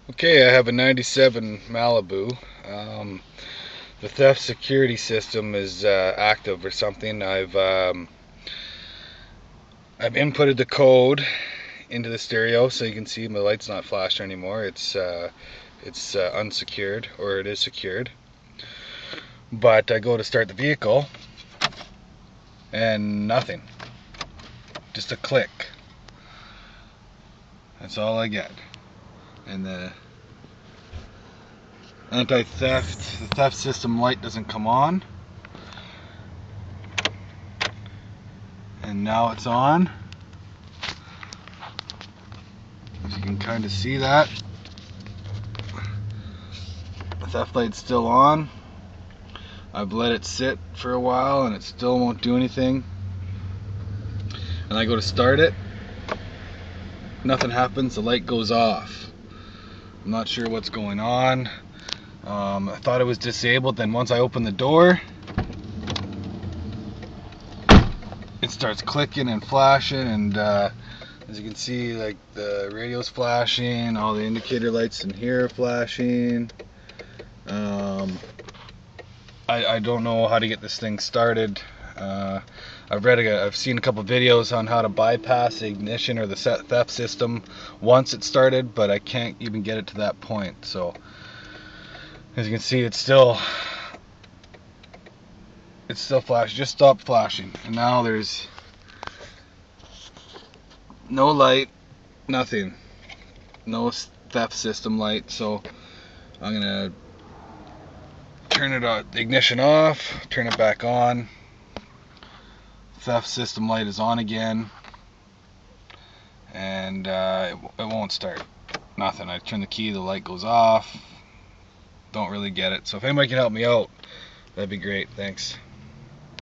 Okay, I have a 97 Malibu. The theft security system is active or something. I've inputted the code into the stereo, so you can see my light's not flashing anymore. It's unsecured, or it is secured. But I go to start the vehicle, and nothing. Just a click. That's all I get. And the theft system light doesn't come on. And now it's on. If you can kind of see that. The theft light's still on. I've let it sit for a while and it still won't do anything. And I go to start it. Nothing happens, the light goes off. I'm not sure what's going on. I thought it was disabled, then once I open the door, it starts clicking and flashing, and as you can see, like, the radio's flashing, all the indicator lights in here are flashing. I don't know how to get this thing started. I've seen a couple videos on how to bypass the ignition or the theft system once it started, but I can't even get it to that point. So as you can see, it's still flashing. Just stopped flashing, and now there's no light, nothing, no theft system light. So I'm gonna turn the ignition off, turn it back on. Theft system light is on again, and it won't start. Nothing. I turn the key, the light goes off. Don't really get it. So if anybody can help me out, that'd be great. Thanks.